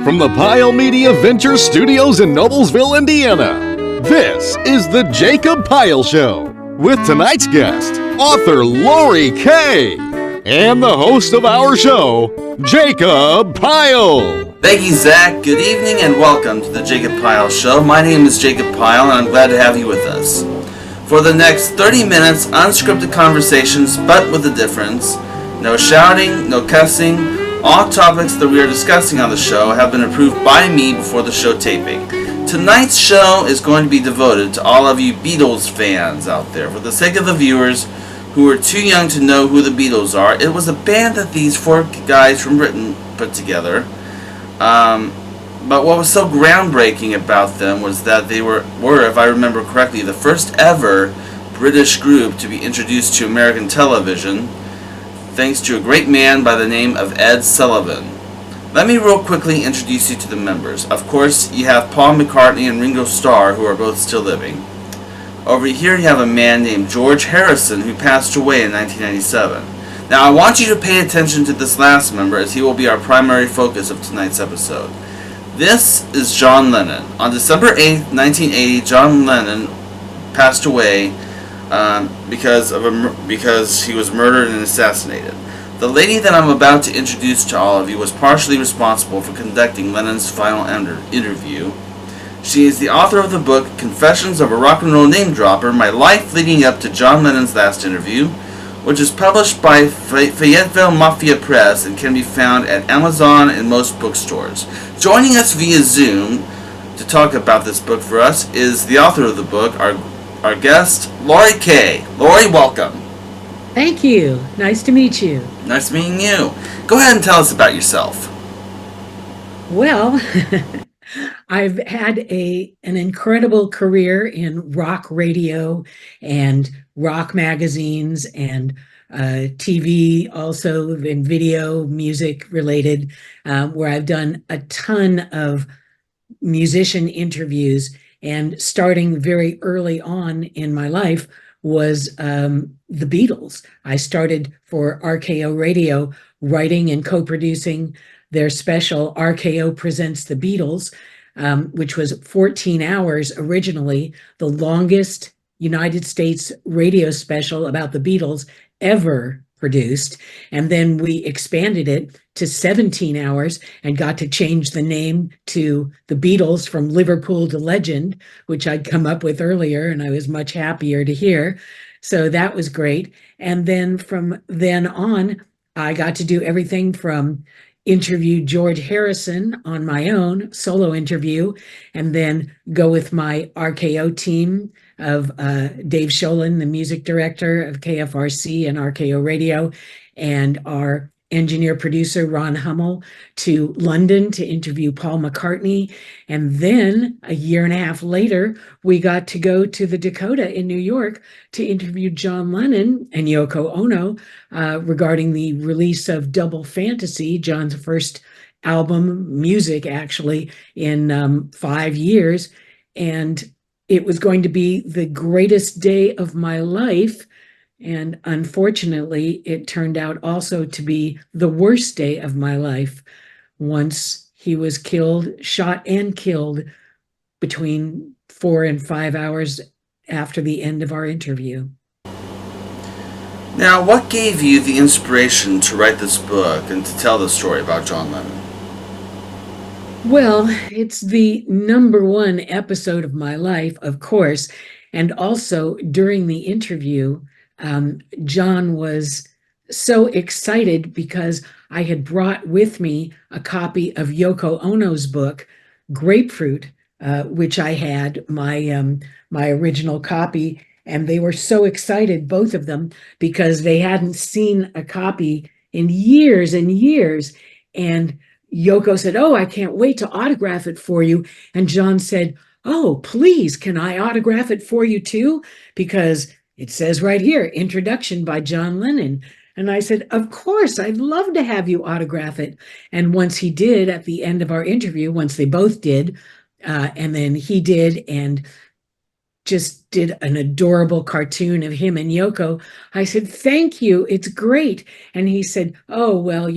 From the Pyle Media Venture Studios in Noblesville, Indiana, this is the Jacob Pyle Show with tonight's guest, author Laurie Kaye, and the host of our show, Jacob Pyle. Thank you, Zach. Good evening and welcome to the Jacob Pyle Show. My name is Jacob Pyle and I'm glad to have you with us. For the next 30 minutes, unscripted conversations, but with a difference. No shouting, no cussing. All topics that we are discussing on the show have been approved by me before the show taping. Tonight's show is going to be devoted to all of you Beatles fans out there. For the sake of the viewers who are too young to know who the Beatles are, it was a band that these four guys from Britain put together. But what was so groundbreaking about them was that they were, if I remember correctly, the first ever British group to be introduced to American television, thanks to a great man by the name of Ed Sullivan. Let me real quickly introduce you to the members. Of course, you have Paul McCartney and Ringo Starr, who are both still living. Over here you have a man named George Harrison, who passed away in 1997. Now I want you to pay attention to this last member, as he will be our primary focus of tonight's episode. This is John Lennon. On December 8th, 1980, John Lennon passed away because he was murdered and assassinated. The lady that I'm about to introduce to all of you was partially responsible for conducting Lennon's final interview. She is the author of the book Confessions of a Rock and Roll Name Dropper, My Life Leading Up to John Lennon's Last Interview, which is published by Fayetteville Mafia Press and can be found at Amazon and most bookstores. Joining us via Zoom to talk about this book for us is the author of the book, our guest, Laurie Kaye. Laurie, welcome. Thank you. Nice to meet you. Nice meeting you. Go ahead and tell us about yourself. Well, I've had an incredible career in rock radio and rock magazines and TV, also in video, music related, where I've done a ton of musician interviews. And starting very early on in my life was the Beatles. I started for RKO Radio, writing and co-producing their special RKO Presents the Beatles, which was 14 hours originally, the longest United States radio special about the Beatles ever produced. And then we expanded it to 17 hours and got to change the name to the Beatles from Liverpool to Legend, which I'd come up with earlier, and I was much happier to hear. So that was great. And then from then on, I got to do everything from interview George Harrison on my own solo interview, and then go with my RKO team of Dave Sholin, the music director of KFRC and RKO Radio, and our engineer producer Ron Hummel, to London to interview Paul McCartney. And then a year and a half later, we got to go to the Dakota in New York to interview John Lennon and Yoko Ono regarding the release of Double Fantasy, John's first album, music actually, in 5 years. And it was going to be the greatest day of my life. And unfortunately, it turned out also to be the worst day of my life once he was killed, shot and killed, between 4 and 5 hours after the end of our interview. Now, what gave you the inspiration to write this book and to tell the story about John Lennon? Well, it's the number one episode of my life, of course. And also during the interview, John was so excited because I had brought with me a copy of Yoko Ono's book, Grapefruit, which I had, my original copy. And they were so excited, both of them, because they hadn't seen a copy in years and years. And Yoko said, "Oh, I can't wait to autograph it for you." And John said, "Oh, please, can I autograph it for you too? Because it says right here, introduction by John Lennon." And I said, "Of course, I'd love to have you autograph it." And once he did, at the end of our interview, once they both did, and then he did, and just did an adorable cartoon of him and Yoko, I said, "Thank you, it's great." And he said, "Oh, well,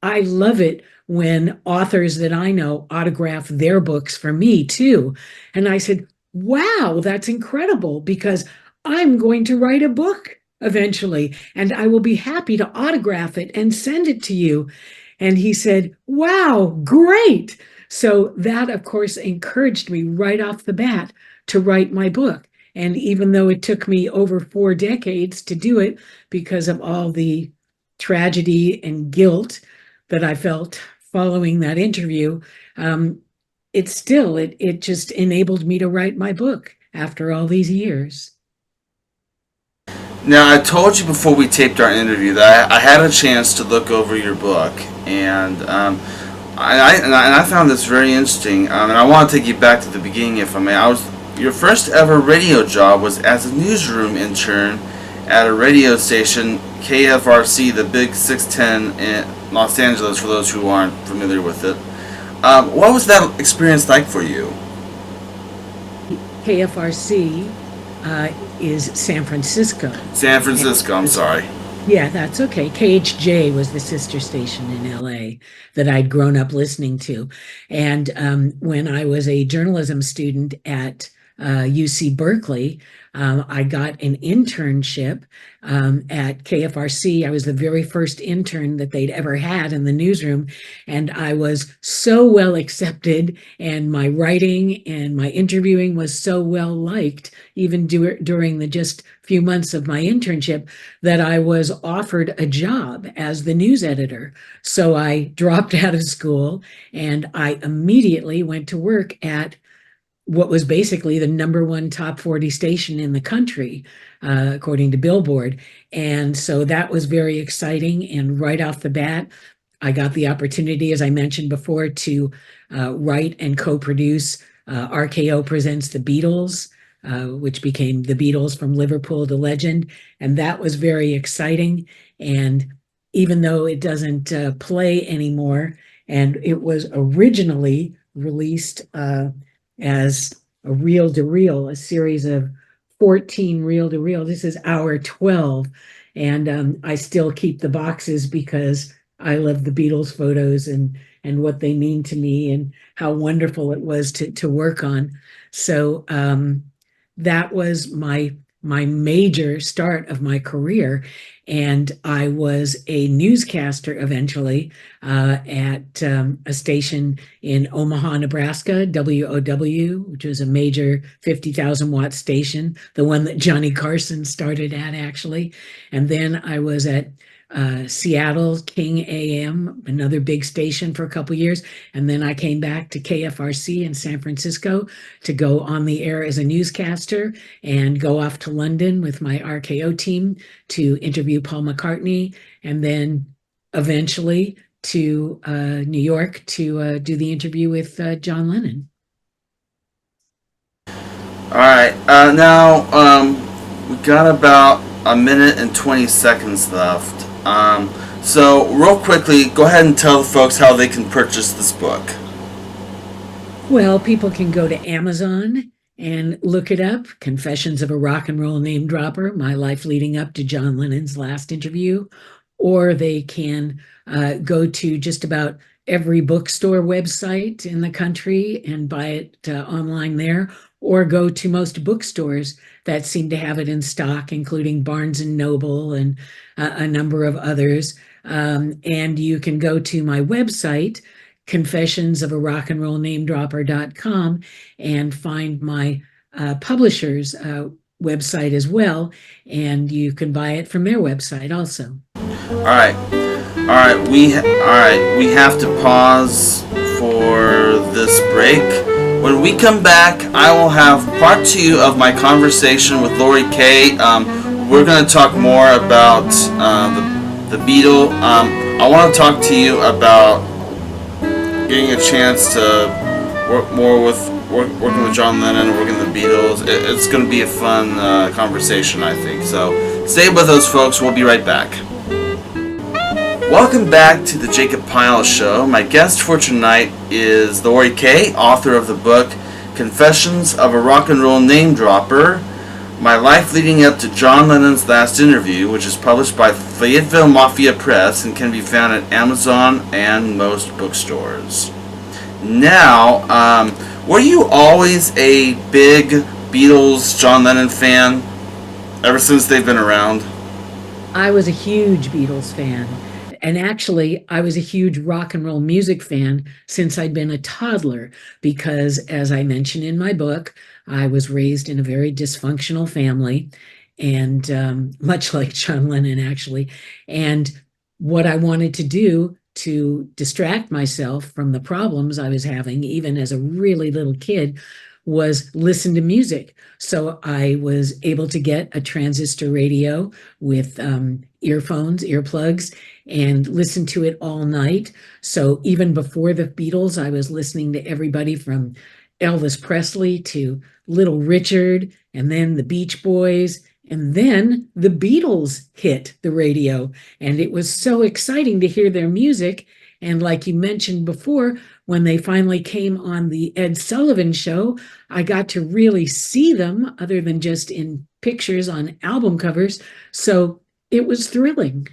I love it when authors that I know autograph their books for me too. And I said, wow, that's incredible, because I'm going to write a book eventually, and I will be happy to autograph it and send it to you. And he said, wow, great. So that, of course, encouraged me right off the bat to write my book. And even though it took me over 4 decades to do it because of all the tragedy and guilt that I felt following that interview, it just enabled me to write my book after all these years. Now, I told you before we taped our interview that I had a chance to look over your book, and I found this very interesting. And I want to take you back to the beginning, if I may. Your first ever radio job was as a newsroom intern at a radio station, KFRC, the Big 610 in Los Angeles, for those who aren't familiar with it. What was that experience like for you? KFRC is San Francisco. San Francisco, I'm sorry. Yeah, that's okay. KHJ was the sister station in LA that I'd grown up listening to. And when I was a journalism student at UC Berkeley, I got an internship at KFRC. I was the very first intern that they'd ever had in the newsroom, and I was so well accepted, and my writing and my interviewing was so well liked, even during the just few months of my internship, that I was offered a job as the news editor. So I dropped out of school, and I immediately went to work at what was basically the #1 top 40 station in the country, according to Billboard. And so that was very exciting. And right off the bat, I got the opportunity, as I mentioned before, to write and co-produce RKO Presents The Beatles, which became The Beatles from Liverpool to Legend. And that was very exciting. And even though it doesn't play anymore, and it was originally released as a reel-to-reel, a series of 14 reel-to-reel. This is hour 12, and I still keep the boxes because I love the Beatles photos and what they mean to me and how wonderful it was to work on. So that was my major start of my career. And I was a newscaster eventually at a station in Omaha, Nebraska, WOW, which was a major 50,000 watt station, the one that Johnny Carson started at, actually. And then I was at Seattle, King AM, another big station, for a couple years. And then I came back to KFRC in San Francisco to go on the air as a newscaster and go off to London with my RKO team to interview Paul McCartney, and then eventually to New York to do the interview with John Lennon. All right. Now, we got about a minute and 20 seconds left. So real quickly, go ahead and tell the folks how they can purchase this book. Well, people can go to Amazon and look it up. Confessions of a Rock and Roll Name Dropper, my life leading up to John Lennon's last interview. Or they can go to just about every bookstore website in the country and buy it online there, or go to most bookstores that seem to have it in stock, including Barnes and Noble and a number of others. And you can go to my website, confessionsofarockandrollnamedropper.com, and find my publisher's website as well, and you can buy it from their website also. All right. We have to pause for this break. When we come back, I will have part 2 of my conversation with Laurie Kaye. We're going to talk more about the Beatle. I want to talk to you about getting a chance to work more with working with John Lennon and working with the Beatles. It's going to be a fun conversation, I think. So stay with us, folks. We'll be right back. Welcome back to the Jacob Pyle Show. My guest for tonight is Laurie Kaye, author of the book Confessions of a Rock and Roll Name Dropper. My Life Leading Up to John Lennon's Last Interview, which is published by Fayetteville Mafia Press and can be found at Amazon and most bookstores. Now, were you always a big Beatles, John Lennon fan ever since they've been around? I was a huge Beatles fan. And actually, I was a huge rock and roll music fan since I'd been a toddler, because as I mentioned in my book, I was raised in a very dysfunctional family, and much like John Lennon, actually. And what I wanted to do to distract myself from the problems I was having, even as a really little kid, was listen to music. So I was able to get a transistor radio with earphones, earplugs, and listen to it all night. So even before the Beatles, I was listening to everybody from Elvis Presley to Little Richard, and then the Beach Boys, and then the Beatles hit the radio. And it was so exciting to hear their music. And like you mentioned before, when they finally came on the Ed Sullivan Show, I got to really see them other than just in pictures on album covers. So it was thrilling.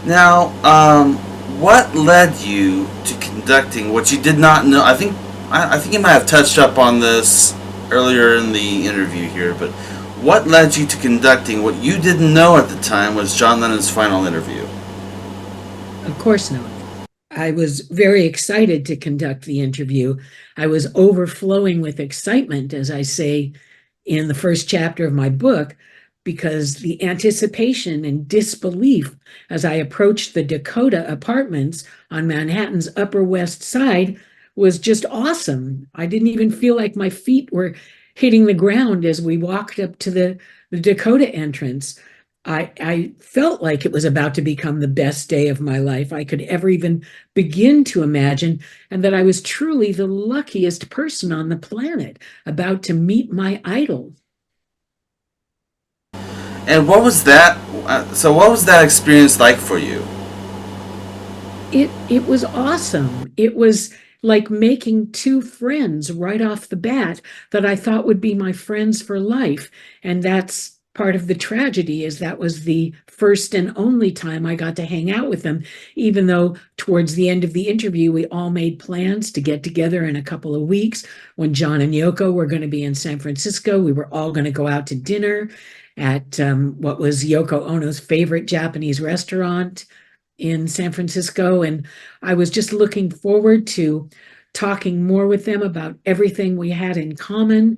Now, what led you to conducting what you did not know? I think you might have touched up on this earlier in the interview here, but what led you to conducting what you didn't know at the time was John Lennon's final interview? Of course not. I was very excited to conduct the interview. I was overflowing with excitement, as I say in the first chapter of my book, because the anticipation and disbelief as I approached the Dakota Apartments on Manhattan's Upper West Side was just awesome. I didn't even feel like my feet were hitting the ground as we walked up to the Dakota entrance. I felt like it was about to become the best day of my life I could ever even begin to imagine, and that I was truly the luckiest person on the planet about to meet my idol. And what was that? What was that experience like for you? It was awesome. It was like making two friends right off the bat that I thought would be my friends for life. And that's part of the tragedy, is that was the first and only time I got to hang out with them, even though towards the end of the interview, we all made plans to get together in a couple of weeks when John and Yoko were going to be in San Francisco. We were all going to go out to dinner at what was Yoko Ono's favorite Japanese restaurant in San Francisco. And I was just looking forward to talking more with them about everything we had in common.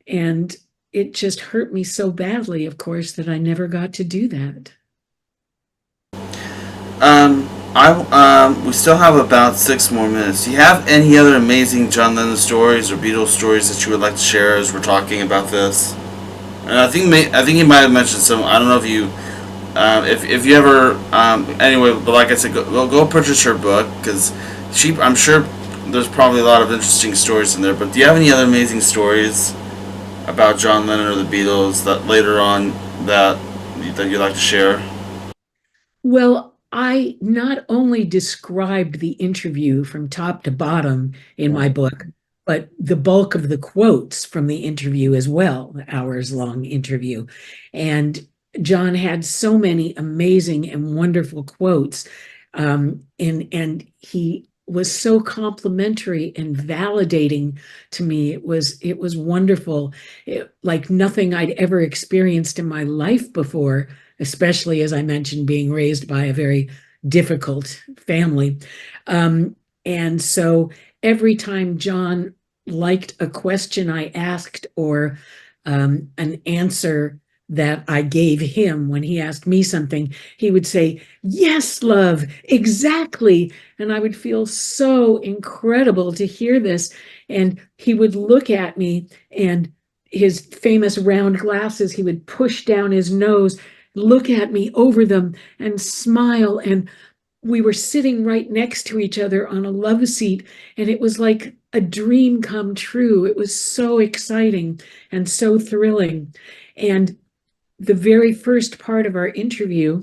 And it just hurt me so badly, of course, that I never got to do that. We still have about 6 more minutes. Do you have any other amazing John Lennon stories or Beatles stories that you would like to share as we're talking about this? And I think you might have mentioned some. I don't know if you, if you ever, anyway. But like I said, go purchase her book, because I'm sure there's probably a lot of interesting stories in there. But do you have any other amazing stories about John Lennon or the Beatles that later on that you'd like to share? Well, I not only described the interview from top to bottom in my book, but the bulk of the quotes from the interview as well, the hours-long interview. And John had so many amazing and wonderful quotes, and he was so complimentary and validating to me. It was wonderful, like nothing I'd ever experienced in my life before, especially, as I mentioned, being raised by a very difficult family. And so every time John liked a question I asked, or an answer that I gave him when he asked me something, he would say, "Yes, love, exactly." And I would feel so incredible to hear this. And he would look at me, and his famous round glasses, he would push down his nose, look at me over them, and smile. And we were sitting right next to each other on a love seat, and it was like a dream come true. It was so exciting and so thrilling. And the very first part of our interview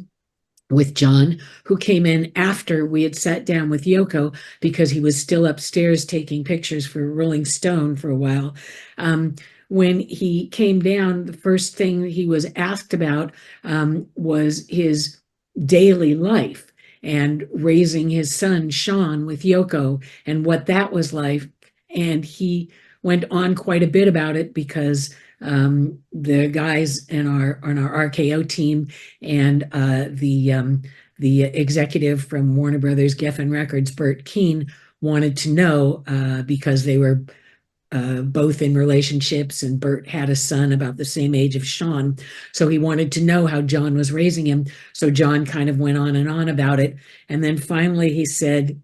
with John, who came in after we had sat down with Yoko, because he was still upstairs taking pictures for Rolling Stone for a while, when he came down, the first thing that he was asked about was his daily life and raising his son Sean with Yoko and what that was like. And he went on quite a bit about it because the guys in our RKO team and the executive from Warner Brothers Geffen Records, Bert Keane, wanted to know because they were both in relationships, and Bert had a son about the same age of Sean. So he wanted to know how John was raising him. So John kind of went on and on about it. And then finally he said,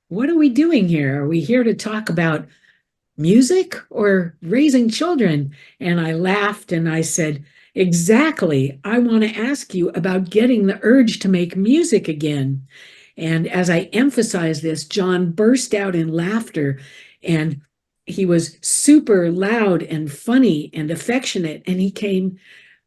"What are we doing here? Are we here to talk about music or raising children?" And I laughed and I said, "Exactly. I want to ask you about getting the urge to make music again." And as I emphasized this, John burst out in laughter, and he was super loud and funny and affectionate. And he came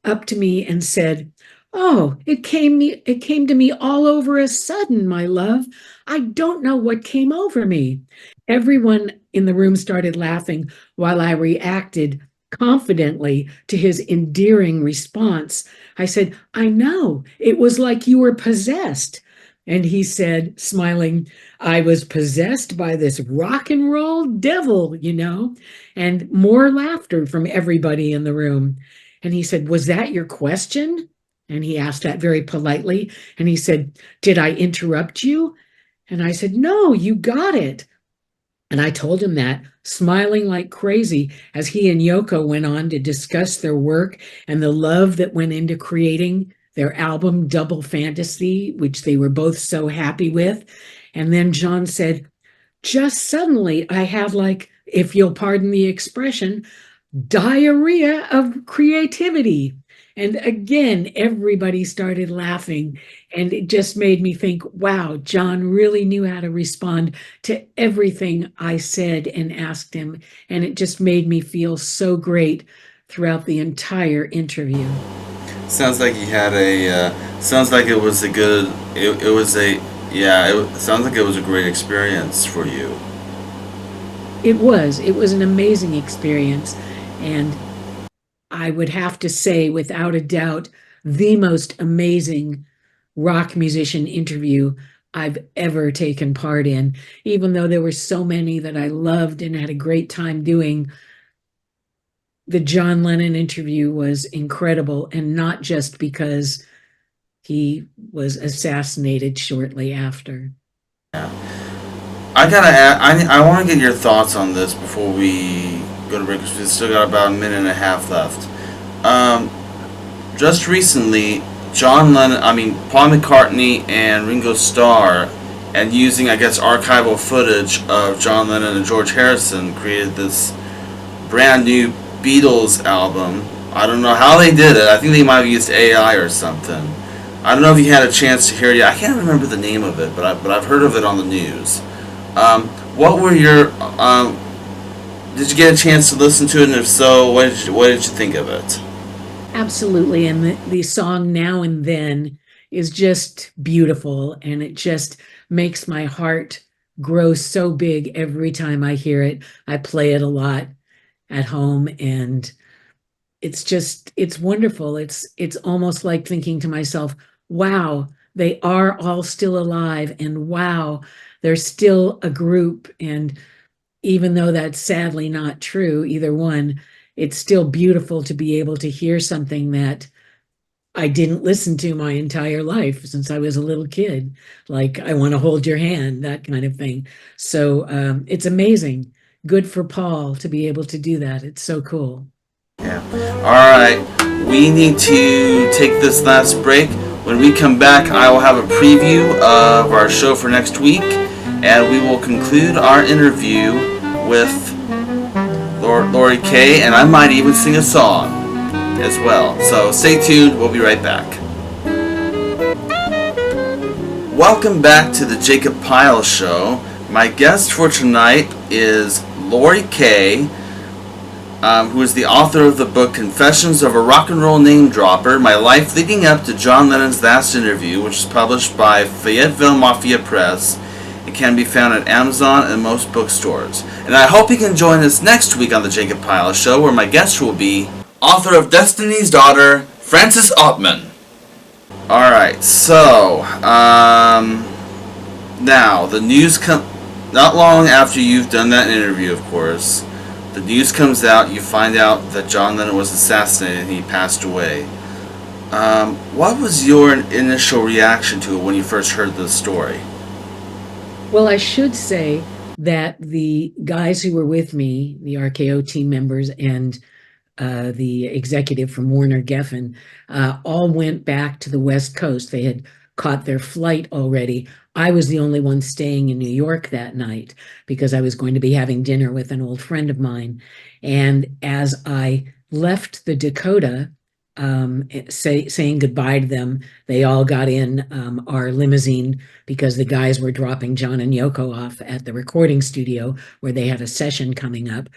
up to me and said, "Oh, it came to me all over a sudden, my love. I don't know what came over me." Everyone in the room started laughing while I reacted confidently to his endearing response. I said, "I know, it was like you were possessed." And he said, smiling, "I was possessed by this rock and roll devil, you know." And more laughter from everybody in the room. And he said, "Was that your question?" And he asked that very politely. And he said, "Did I interrupt you?" And I said, "No, you got it." And I told him that, smiling like crazy, as he and Yoko went on to discuss their work and the love that went into creating their album Double Fantasy, which they were both so happy with. And then John said, "Just suddenly I had, like, if you'll pardon the expression, diarrhea of creativity." And again, everybody started laughing. And it just made me think, wow, John really knew how to respond to everything I said and asked him. And it just made me feel so great throughout the entire interview. Sounds like he had a. Sounds like it was a good. It was a. Yeah. It sounds like it was a great experience for you. It was. It was an amazing experience. And I would have to say, without a doubt, the most amazing rock musician interview I've ever taken part in. Even though there were so many that I loved and had a great time doing, the John Lennon interview was incredible, and not just because he was assassinated shortly after. Yeah. I gotta. I want to get your thoughts on this before we go to break. We've still got about a minute and a half left. Just recently, Paul McCartney and Ringo Starr, and using, I guess, archival footage of John Lennon and George Harrison, created this brand new Beatles album. I don't know how they did it. I think they might have used AI or something. I don't know if you had a chance to hear it. I can't remember the name of it, but I've heard of it on the news. What were your did you get a chance to listen to it, and if so, what did you think of it? Absolutely. And the song Now and Then is just beautiful, and it just makes my heart grow so big every time I hear it. I play it a lot at home, and it's wonderful. It's almost like thinking to myself, wow, they are all still alive, and wow, they're still a group. And even though that's sadly not true, either one, it's still beautiful to be able to hear something that I didn't listen to my entire life since I was a little kid, like "I Want to Hold Your Hand," that kind of thing. So it's amazing. Good for Paul to be able to do that. It's so cool. Yeah. All right. We need to take this last break. When we come back, I will have a preview of our show for next week, and we will conclude our interview with Laurie Kaye, and I might even sing a song as well. So stay tuned. We'll be right back. Welcome back to the Jacob Pyle Show. My guest for tonight is Laurie Kaye, who is the author of the book Confessions of a Rock and Roll Name Dropper, My Life Leading Up to John Lennon's Last Interview, which is published by Fayetteville Mafia Press. It can be found at Amazon and most bookstores. And I hope you can join us next week on the Jacob Pyle Show, where my guest will be author of Destiny's Daughter, Frances Ottman. Alright, so, now, the news not long after you've done that interview, of course, the news comes out, you find out that John Lennon was assassinated and he passed away. What was your initial reaction to it when you first heard the story? Well, I should say that the guys who were with me, the RKO team members and the executive from Warner Geffen, all went back to the West Coast. They had caught their flight already. I was the only one staying in New York that night because I was going to be having dinner with an old friend of mine. And as I left the Dakota, saying goodbye to them, they all got in our limousine because the guys were dropping John and Yoko off at the recording studio where they had a session coming up.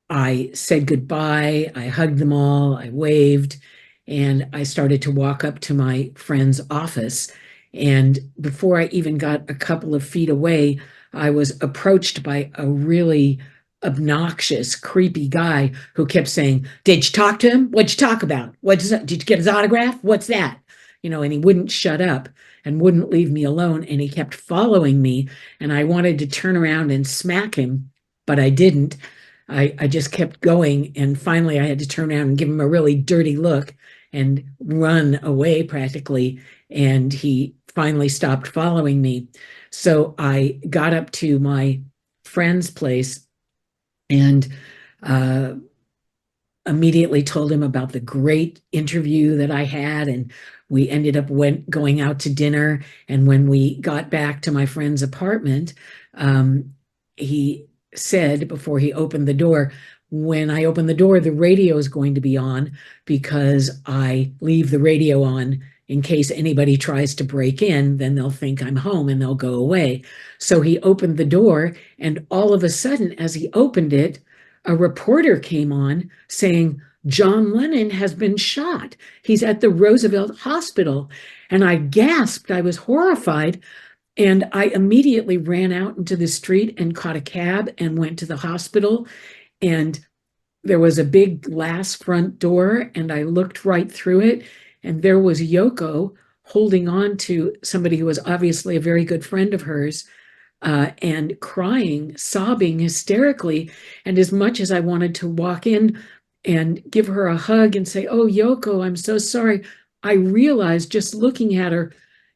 I said goodbye, I hugged them all, I waved, and I started to walk up to my friend's office. And before I even got a couple of feet away, I was approached by a really obnoxious, creepy guy who kept saying, "Did you talk to him? What'd you talk about? Did you get his autograph? What's that?" And he wouldn't shut up and wouldn't leave me alone. And he kept following me. And I wanted to turn around and smack him, but I didn't. I just kept going, and finally I had to turn around and give him a really dirty look and run away practically, and he finally stopped following me. So I got up to my friend's place and immediately told him about the great interview that I had, and we ended up going out to dinner. And when we got back to my friend's apartment, he said before he opened the door, "When I open the door, the radio is going to be on because I leave the radio on in case anybody tries to break in, then they'll think I'm home and they'll go away." So he opened the door, and all of a sudden, as he opened it, a reporter came on saying, "John Lennon has been shot. He's at the Roosevelt Hospital." And I gasped. I was horrified. And I immediately ran out into the street and caught a cab and went to the hospital. And there was a big glass front door, and I looked right through it, and there was Yoko holding on to somebody who was obviously a very good friend of hers, and crying, sobbing hysterically. And as much as I wanted to walk in and give her a hug and say, "Oh, Yoko, I'm so sorry," I realized just looking at her,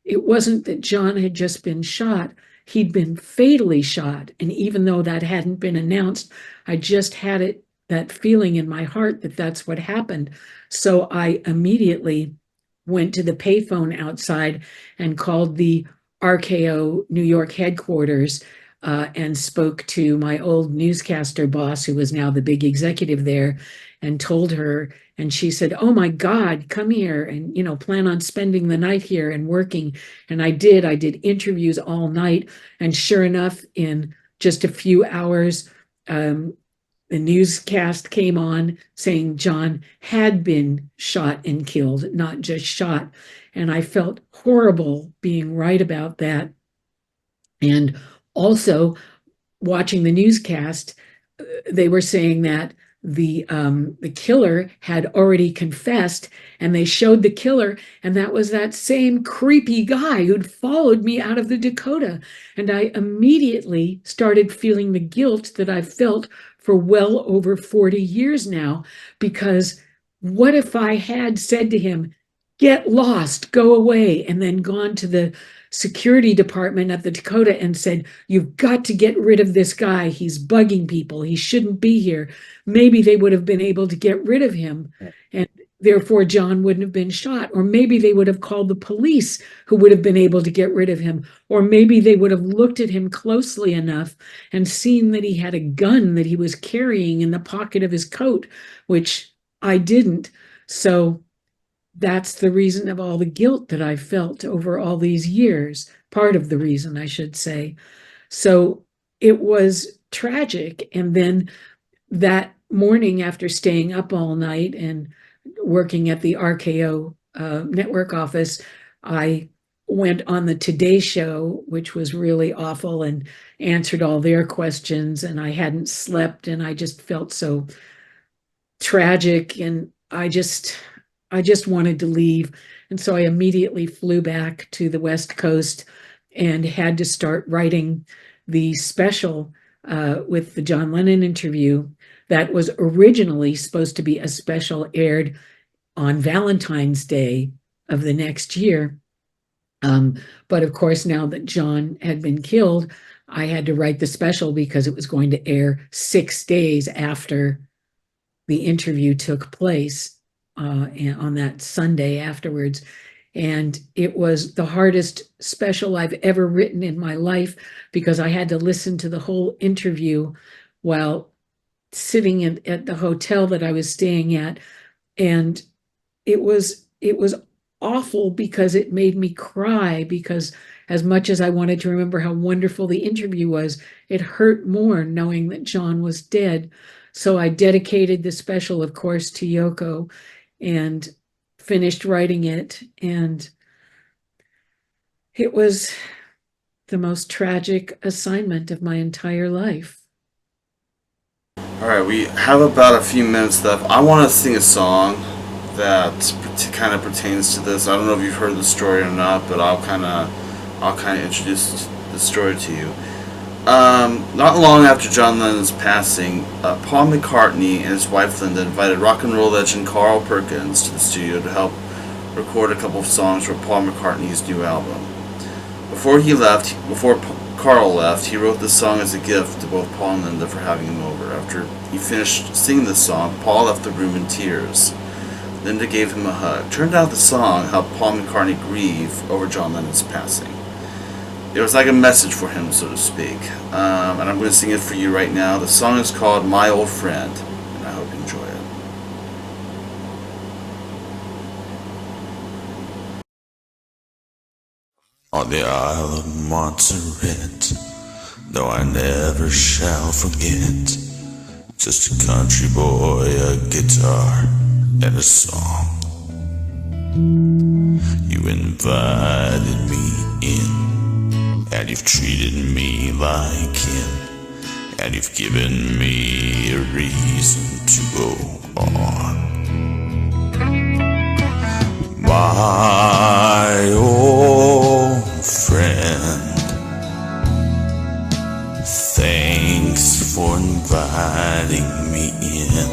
it wasn't that John had just been shot. He'd been fatally shot. And even though that hadn't been announced, I just had that feeling in my heart that that's what happened. So I immediately went to the payphone outside and called the RKO New York headquarters, and spoke to my old newscaster boss, who was now the big executive there, and told her. And she said, "Oh my God, come here and, plan on spending the night here and working." And I did. I did interviews all night. And sure enough, in just a few hours, the newscast came on saying John had been shot and killed, not just shot. And I felt horrible being right about that. And also, watching the newscast, they were saying that the killer had already confessed, and they showed the killer, and that was that same creepy guy who'd followed me out of the Dakota. And I immediately started feeling the guilt that I've felt for well over 40 years now, because what if I had said to him, "Get lost, go away," and then gone to the security department at the Dakota and said, "You've got to get rid of this guy. He's bugging people. He shouldn't be here." Maybe they would have been able to get rid of him, and therefore John wouldn't have been shot. Or maybe they would have called the police, who would have been able to get rid of him. Or maybe they would have looked at him closely enough and seen that he had a gun that he was carrying in the pocket of his coat, which I didn't. So that's the reason of all the guilt that I felt over all these years. Part of the reason, I should say. So it was tragic. And then that morning, after staying up all night and working at the RKO network office, I went on the Today Show, which was really awful, and answered all their questions. And I hadn't slept, and I just felt so tragic, and I just wanted to leave. And so I immediately flew back to the West Coast and had to start writing the special with the John Lennon interview that was originally supposed to be a special aired on Valentine's Day of the next year. But of course, now that John had been killed, I had to write the special because it was going to air 6 days after the interview took place on that Sunday afterwards. And it was the hardest special I've ever written in my life because I had to listen to the whole interview while sitting at the hotel that I was staying at. And it was awful because it made me cry, because as much as I wanted to remember how wonderful the interview was, it hurt more knowing that John was dead. So I dedicated the special, of course, to Yoko and finished writing it. And it was the most tragic assignment of my entire life. All right, we have about a few minutes left. I want to sing a song that kind of pertains to this. I don't know if you've heard the story or not, but I'll kind of introduce the story to you. Not long after John Lennon's passing, Paul McCartney and his wife Linda invited rock and roll legend Carl Perkins to the studio to help record a couple of songs for Paul McCartney's new album. Before Carl left, he wrote the song as a gift to both Paul and Linda for having him over. After he finished singing the song, Paul left the room in tears. Linda gave him a hug. Turned out the song helped Paul McCartney grieve over John Lennon's passing. It was like a message for him, so to speak. And I'm going to sing it for you right now. The song is called My Old Friend, and I hope you enjoy it. On the Isle of Montserrat, no, I never shall forget. Just a country boy, a guitar, and a song. You invited me in, and you've treated me like kin, and you've given me a reason to go on. My old friend, thanks for inviting me in.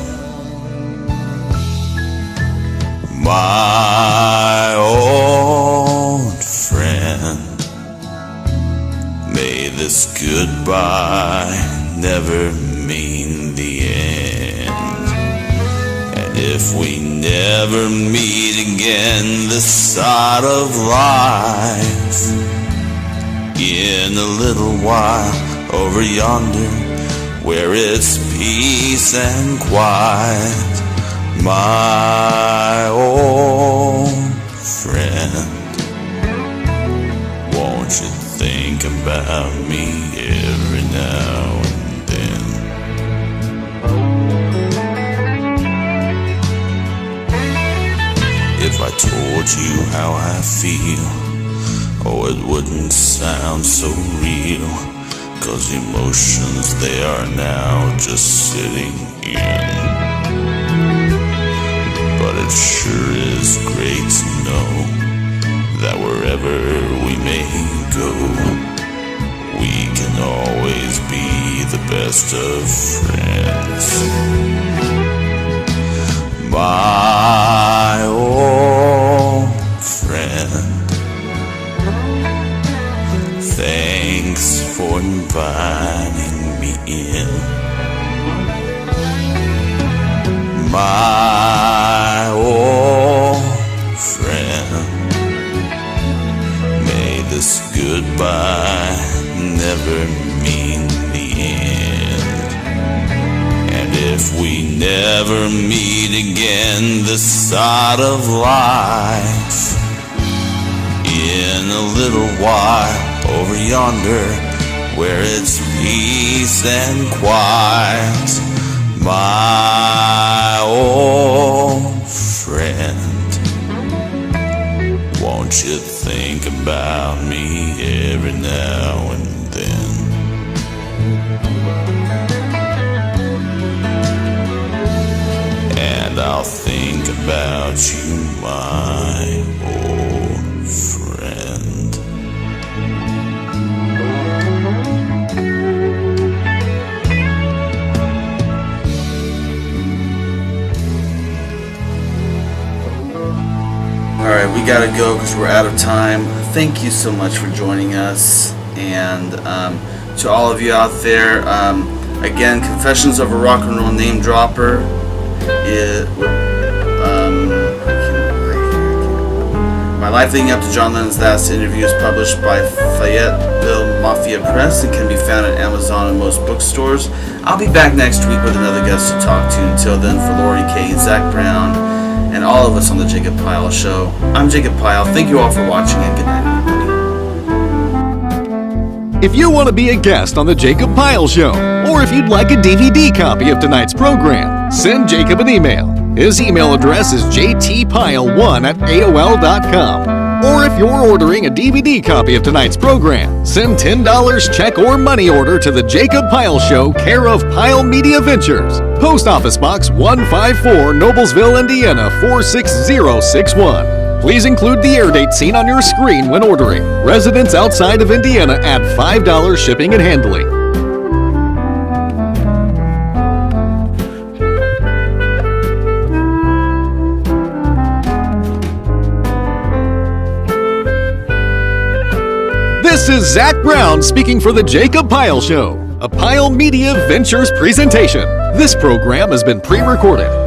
My old friend, may this goodbye never mean the end. And if we never meet again this side of life, in a little while over yonder, where it's peace and quiet, my old friend, won't you think about me every now and then? If I told you how I feel, oh, it wouldn't sound so real, 'cause emotions, they are now just sitting in. But it sure is great to know that wherever we may go, we can always be the best of friends. My old friend, thanks for inviting me in. My old friend, may this goodbye never mean the end. And if we never meet again this side of life, in a little while over yonder, where it's peace and quiet, my old friend, won't you think about me every now and then. And I'll think about you, my old friend. Alright, we gotta go because we're out of time. Thank you so much for joining us. And to all of you out there, again, Confessions of a Rock and Roll Name Dropper. My life leading up to John Lennon's last interview is published by Fayetteville Mafia Press and can be found at Amazon and most bookstores. I'll be back next week with another guest to talk to. Until then, for Laurie Kaye, Zach Brown, and all of us on the Jacob Pyle Show, I'm Jacob Pyle. Thank you all for watching, and good night, everybody. If you want to be a guest on the Jacob Pyle Show, or if you'd like a DVD copy of tonight's program, send Jacob an email. His email address is jtpyle1@aol.com. Or if you're ordering a DVD copy of tonight's program, send $10 check or money order to the Jacob Pyle Show, care of Pyle Media Ventures, Post Office Box 154, Noblesville, Indiana 46061. Please include the air date seen on your screen when ordering. Residents outside of Indiana add $5 shipping and handling. This is Zach Brown speaking for the Jacob Pyle Show, a Pyle Media Ventures presentation. This program has been pre-recorded.